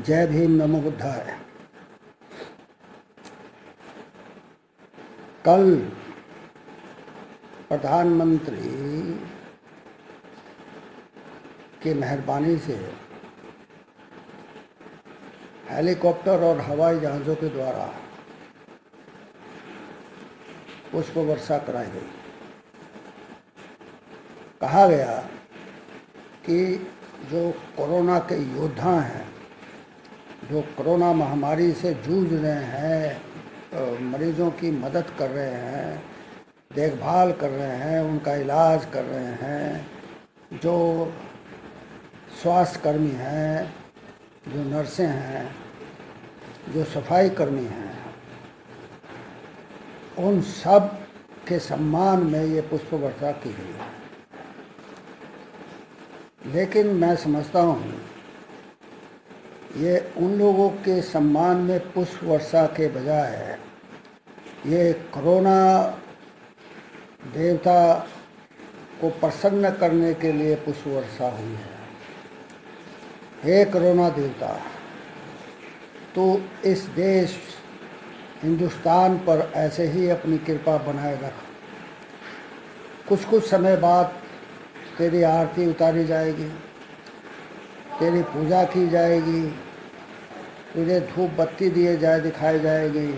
जय भीम नमो बुद्धाय। कल प्रधानमंत्री की मेहरबानी से हेलीकॉप्टर और हवाई जहाज़ों के द्वारा पुष्प वर्षा कराई गई। कहा गया कि जो कोरोना के योद्धा हैं, जो कोरोना महामारी से जूझ रहे हैं, मरीजों की मदद कर रहे हैं, देखभाल कर रहे हैं, उनका इलाज कर रहे हैं, जो स्वास्थ्य कर्मी हैं, जो नर्सें हैं, जो सफाई कर्मी हैं, उन सब के सम्मान में ये पुष्प वर्षा की गई है। लेकिन मैं समझता हूँ ये उन लोगों के सम्मान में पुष्प वर्षा के बजाय ये कोरोना देवता को प्रसन्न करने के लिए पुष्प वर्षा हुई है। हे कोरोना देवता, तो इस देश हिंदुस्तान पर ऐसे ही अपनी कृपा बनाए रख। कुछ कुछ समय बाद तेरी आरती उतारी जाएगी, तेरी पूजा की जाएगी, तुझे धूप बत्ती दिखाई जाएगी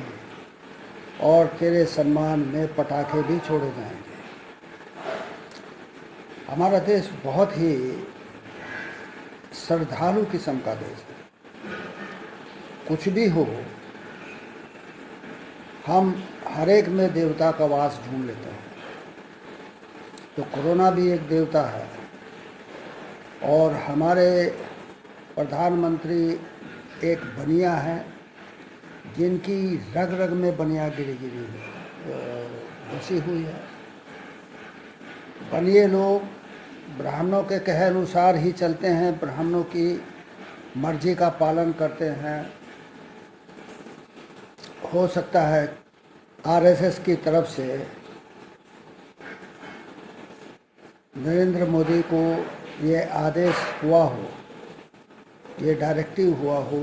और तेरे सम्मान में पटाखे भी छोड़े जाएंगे। हमारा देश बहुत ही श्रद्धालु किस्म का देश है। कुछ भी हो, हम हर एक में देवता का वास ढूंढ लेते हैं। तो कोरोना भी एक देवता है और हमारे प्रधानमंत्री एक बनिया है जिनकी रग रग में बनियागिरी बसी हुई है। बनिए लोग ब्राह्मणों के कहे अनुसार ही चलते हैं, ब्राह्मणों की मर्जी का पालन करते हैं। हो सकता है आरएसएस की तरफ से नरेंद्र मोदी को ये आदेश हुआ हो, ये डायरेक्टिव हुआ हो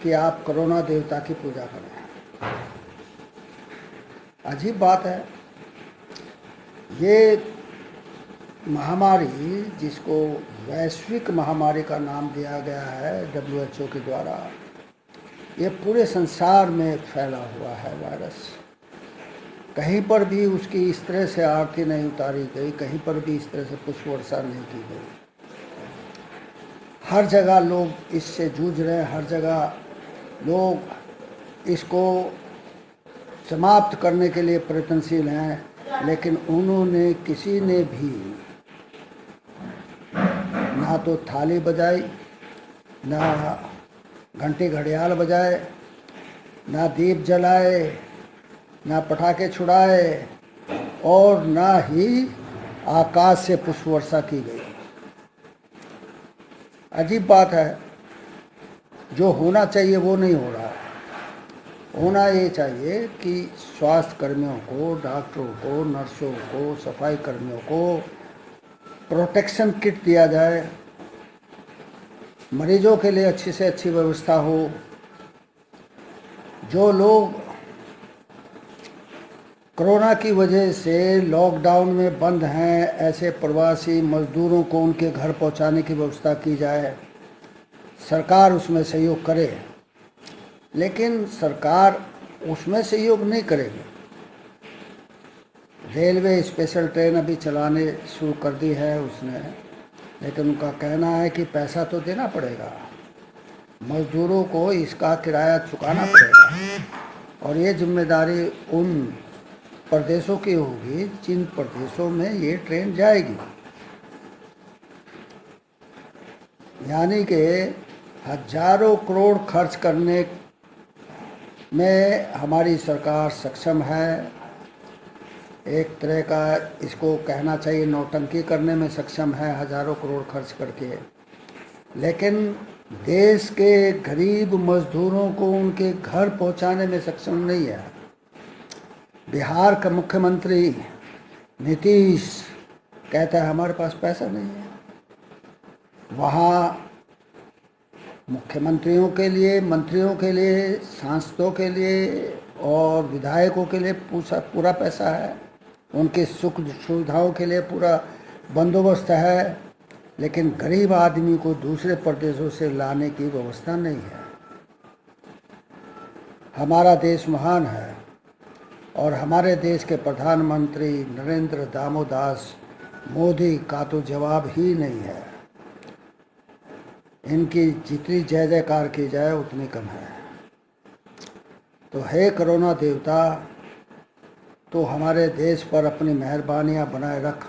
कि आप कोरोना देवता की पूजा करें। अजीब बात है। ये महामारी, जिसको वैश्विक महामारी का नाम दिया गया है WHO के द्वारा, ये पूरे संसार में फैला हुआ है वायरस। कहीं पर भी उसकी इस तरह से आरती नहीं उतारी गई, कहीं पर भी इस तरह से पुष्प वर्षा नहीं की गई। हर जगह लोग इससे जूझ रहे हैं, हर जगह लोग इसको समाप्त करने के लिए प्रयत्नशील हैं। लेकिन उन्होंने किसी ने भी ना तो थाली बजाई, ना घंटी घड़ियाल बजाए, ना दीप जलाए, ना पटाखे छुड़ाए और ना ही आकाश से पुष्प वर्षा की गई। अजीब बात है। जो होना चाहिए वो नहीं हो रहा है। होना ये चाहिए कि स्वास्थ्य कर्मियों को, डॉक्टरों को, नर्सों को, सफाई कर्मियों को प्रोटेक्शन किट दिया जाए, मरीजों के लिए अच्छी से अच्छी व्यवस्था हो। जो लोग कोरोना की वजह से लॉकडाउन में बंद हैं, ऐसे प्रवासी मजदूरों को उनके घर पहुंचाने की व्यवस्था की जाए। सरकार उसमें सहयोग करे, लेकिन सरकार उसमें सहयोग नहीं करेगी। रेलवे स्पेशल ट्रेन अभी चलाने शुरू कर दी है उसने, लेकिन उनका कहना है कि पैसा तो देना पड़ेगा, मजदूरों को इसका किराया चुकाना पड़ेगा और ये जिम्मेदारी उन प्रदेशों की होगी जिन प्रदेशों में ये ट्रेन जाएगी। यानी कि हजारों करोड़ खर्च करने में हमारी सरकार सक्षम है। एक तरह का इसको कहना चाहिए नौटंकी करने में सक्षम है, हजारों करोड़ खर्च करके। लेकिन देश के गरीब मजदूरों को उनके घर पहुंचाने में सक्षम नहीं है। बिहार का मुख्यमंत्री नीतीश कहता है हमारे पास पैसा नहीं है। वहाँ मुख्यमंत्रियों के लिए, मंत्रियों के लिए, सांसदों के लिए और विधायकों के लिए पूरा पैसा है, उनकी सुख सुविधाओं के लिए पूरा बंदोबस्त है, लेकिन गरीब आदमी को दूसरे प्रदेशों से लाने की व्यवस्था नहीं है। हमारा देश महान है और हमारे देश के प्रधानमंत्री नरेंद्र दामोदास मोदी का तो जवाब ही नहीं है। इनकी जितनी जय जयकार की जाए उतनी कम है। तो हे कोरोना देवता, तो हमारे देश पर अपनी मेहरबानियां बनाए रख,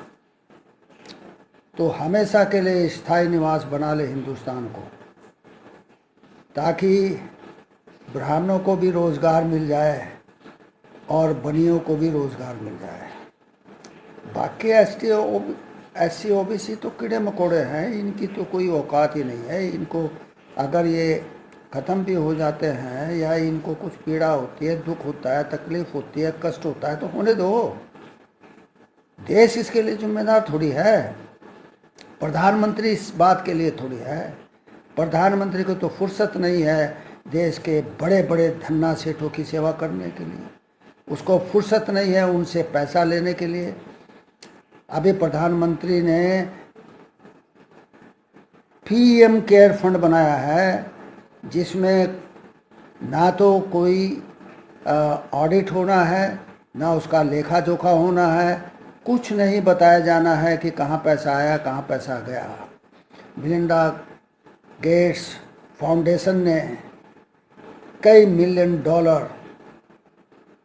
तो हमेशा के लिए स्थायी निवास बना ले हिंदुस्तान को, ताकि ब्राह्मणों को भी रोज़गार मिल जाए और बनियों को भी रोज़गार मिल जाए। बाकी SC OBC तो कीड़े मकोड़े हैं, इनकी तो कोई औकात ही नहीं है। इनको अगर ये ख़त्म भी हो जाते हैं या इनको कुछ पीड़ा होती है, दुख होता है, तकलीफ़ होती है, कष्ट होता है, तो होने दो। देश इसके लिए जिम्मेदार थोड़ी है, प्रधानमंत्री इस बात के लिए थोड़ी है। प्रधानमंत्री को तो फुर्सत नहीं है देश के बड़े बड़े धन्ना सेठों की सेवा करने के लिए, उसको फुर्सत नहीं है उनसे पैसा लेने के लिए। अभी प्रधानमंत्री ने PM केयर फंड बनाया है, जिसमें ना तो कोई ऑडिट होना है, ना उसका लेखा जोखा होना है, कुछ नहीं बताया जाना है कि कहाँ पैसा आया, कहाँ पैसा गया। मिलिंडा गेट्स फाउंडेशन ने कई $1 million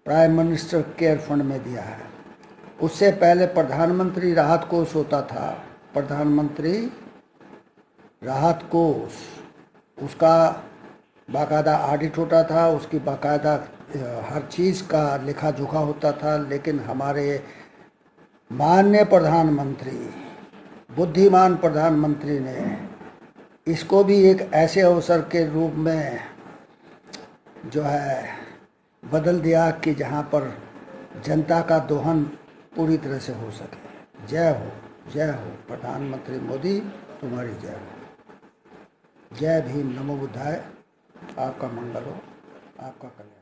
prime minister care fund में दिया है। उससे पहले प्रधानमंत्री राहत कोष होता था, प्रधानमंत्री राहत कोष, उसका बाकायदा ऑडिट होता था, उसकी बाकायदा हर चीज़ का लेखा जोखा होता था। लेकिन हमारे माननीय प्रधानमंत्री, बुद्धिमान प्रधानमंत्री ने इसको भी एक ऐसे अवसर के रूप में जो है बदल दिया कि जहाँ पर जनता का दोहन पूरी तरह से हो सके। जय हो प्रधानमंत्री मोदी, तुम्हारी जय हो। जय भीम, नमो बुद्धाय। आपका मंगल हो, आपका कल्याण।